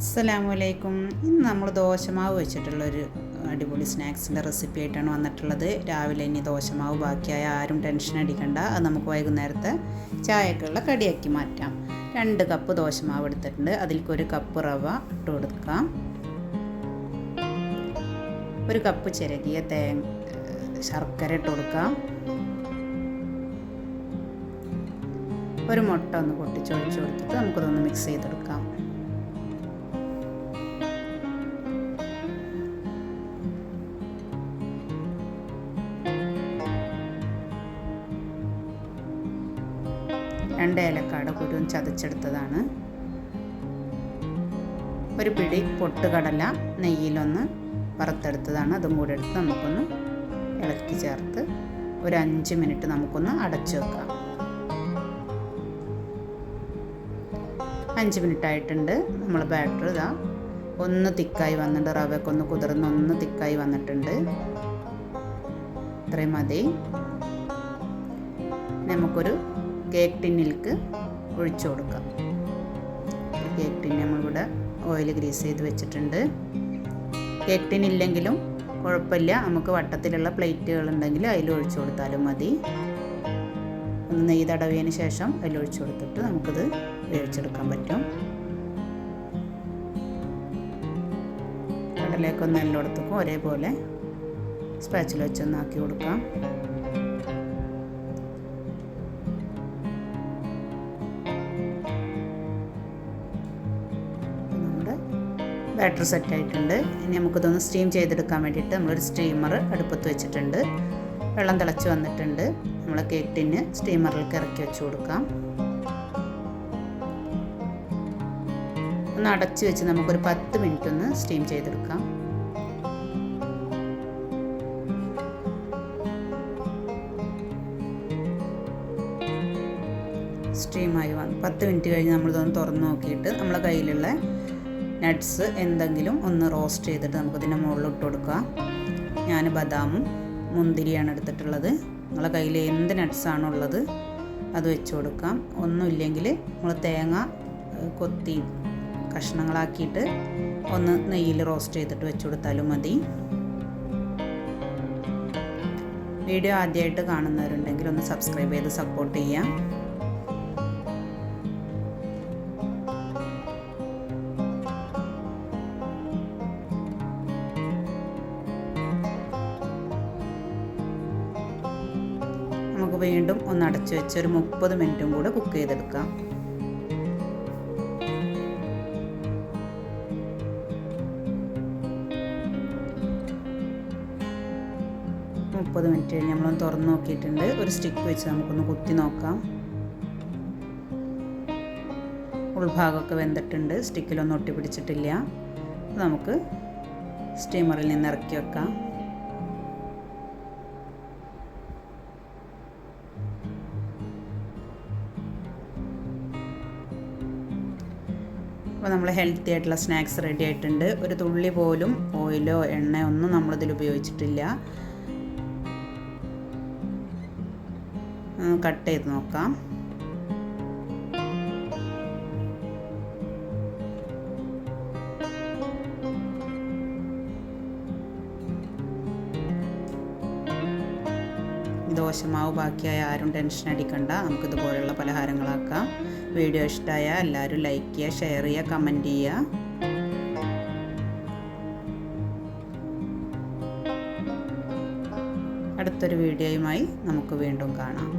അസ്സലാമലൈക്കും. ഇന്ന് നമ്മൾ ദോശമാവ് വെച്ചിട്ടുള്ളൊരു അടിപൊളി സ്നാക്സിൻ്റെ റെസിപ്പി ആയിട്ടാണ് വന്നിട്ടുള്ളത്. രാവിലെ ഇനി ദോശമാവ് ബാക്കിയായ ആരും ടെൻഷൻ അടിക്കണ്ട. അത് നമുക്ക് വൈകുന്നേരത്തെ ചായക്കുള്ള കടിയാക്കി മാറ്റാം. 2 കപ്പ് ദോശമാവ് എടുത്തിട്ടുണ്ട്. അതിലേക്ക് 1 കപ്പ് റവ ഇട്ട് കൊടുക്കാം. 1 കപ്പ് ചിരകിയ ശർക്കര ഇട്ട് കൊടുക്കാം. 1 മുട്ട ഒന്ന് പൊട്ടിച്ചൊഴിച്ച് കൊടുത്തിട്ട് നമുക്കതൊന്ന് മിക്സ് ചെയ്തെടുക്കാം. രണ്ട് ഏലക്കാട കുരുവും ചതച്ചെടുത്തതാണ്. 1 പിടി പൊട്ടുകടല നെയ്യിലൊന്ന് വറുത്തെടുത്തതാണ്. അതും കൂടെ എടുത്ത് നമുക്കൊന്ന് ഇളക്കി ചേർത്ത് ഒരു 5 മിനിറ്റ് നമുക്കൊന്ന് അടച്ചു വെക്കാം. 5 മിനിറ്റ് ആയിട്ടുണ്ട്. നമ്മൾ ബാറ്റർ ഇതാ ഒന്ന് തിക്കായി വന്നിട്ടുണ്ട്. റവയൊക്കെ ഒന്ന് കുതിർന്ന് ഒന്ന് തിക്കായി വന്നിട്ടുണ്ട്. ഇത്രയും മതി. നമുക്കൊരു കേക്ക് ടിന്നിലേക്ക് ഒഴിച്ചു കൊടുക്കാം. കേക്ക് ടിൻ നമ്മളിവിടെ ഓയിൽ ഗ്രീസ് ചെയ്ത് വെച്ചിട്ടുണ്ട്. കേക്ക് ടിൻ ഇല്ലെങ്കിലും കുഴപ്പമില്ല, നമുക്ക് വട്ടത്തിലുള്ള പ്ലേറ്റുകൾ ഉണ്ടെങ്കിൽ അതിൽ ഒഴിച്ചു കൊടുത്താലും മതി. ഒന്ന് നെയ്യ് തടവിയതിന് ശേഷം അതിൽ ഒഴിച്ചു കൊടുത്തിട്ട് നമുക്കിത് വേവിച്ചെടുക്കാൻ പറ്റും. കടലേക്കൊന്ന് എല്ലായിടത്തേക്കും ഒരേപോലെ സ്പാച്ചിൽ വെച്ചൊന്ന് ആക്കി കൊടുക്കാം. ബാറ്റർ സെറ്റ് ആയിട്ടുണ്ട്. ഇനി നമുക്കിതൊന്ന് സ്റ്റീം ചെയ്തെടുക്കാൻ വേണ്ടിയിട്ട് നമ്മളൊരു സ്റ്റീമർ അടുപ്പത്ത് വെച്ചിട്ടുണ്ട്. വെള്ളം തിളച്ച് വന്നിട്ടുണ്ട്. നമ്മൾ കേക്ക് ടിന്ന് സ്റ്റീമറിലേക്ക് ഇറക്കി വെച്ച് കൊടുക്കാം. ഒന്ന് അടച്ച് വെച്ച് നമുക്കൊരു 10 മിനിറ്റ് ഒന്ന് സ്റ്റീം ചെയ്തെടുക്കാം. സ്റ്റീമായി 10 മിനിറ്റ് കഴിഞ്ഞ് നമ്മളിതൊന്ന് തുറന്ന് നോക്കിയിട്ട് നമ്മളെ കയ്യിലുള്ള നട്ട്സ് എന്തെങ്കിലും ഒന്ന് റോസ്റ്റ് ചെയ്തിട്ട് നമുക്കിതിൻ്റെ മുകളിൽ ഇട്ട് കൊടുക്കാം. ഞാൻ ബദാമും മുന്തിരിയാണ് എടുത്തിട്ടുള്ളത്. നിങ്ങളെ കയ്യിൽ എന്ത് നട്ട്സാണോ ഉള്ളത് അത് വെച്ച് കൊടുക്കാം. ഒന്നുമില്ലെങ്കിൽ നമ്മൾ തേങ്ങ കൊത്തി കഷ്ണങ്ങളാക്കിയിട്ട് ഒന്ന് നെയ്യിൽ റോസ്റ്റ് ചെയ്തിട്ട് വെച്ച് കൊടുത്താലും മതി. വീഡിയോ ആദ്യമായിട്ട് കാണുന്നവരുണ്ടെങ്കിൽ ഒന്ന് സബ്സ്ക്രൈബ് ചെയ്ത് സപ്പോർട്ട് ചെയ്യാം. നമുക്ക് വീണ്ടും ഒന്ന് അടച്ചു വെച്ച് ഒരു 30 മിനിറ്റും കൂടെ കുക്ക് ചെയ്തെടുക്കാം. മിനിറ്റ് കഴിഞ്ഞ് നമ്മളൊന്ന് തുറന്ന് നോക്കിയിട്ടുണ്ട്. ഒരു സ്റ്റിക്ക് വെച്ച് നമുക്കൊന്ന് കുത്തി നോക്കാം. ഉൾഭാഗമൊക്കെ വെന്തിട്ടുണ്ട്. സ്റ്റിക്കിലൊന്നും ഒട്ടി പിടിച്ചിട്ടില്ല. നമുക്ക് സ്റ്റീമറിൽ നിന്ന് ഇറക്കി വെക്കാം. അപ്പോൾ നമ്മൾ ഹെൽത്തി ആയിട്ടുള്ള സ്നാക്സ് റെഡി ആയിട്ടുണ്ട്. ഒരു തുള്ളി പോലും ഓയിലോ എണ്ണയോ ഒന്നും നമ്മളിതിൽ ഉപയോഗിച്ചിട്ടില്ല. കട്ട് ചെയ്ത് നോക്കാം. ദോശമാവ് ബാക്കിയായ ആരും ടെൻഷൻ അടിക്കണ്ട. നമുക്കിതുപോലുള്ള പലഹാരങ്ങളാക്കാം. വീഡിയോ ഇഷ്ടമായാൽ എല്ലാവരും ലൈക്ക് ചെയ്യുക, ഷെയർ ചെയ്യുക, കമൻറ്റ് ചെയ്യുക. അടുത്തൊരു വീഡിയോയുമായി നമുക്ക് വീണ്ടും കാണാം.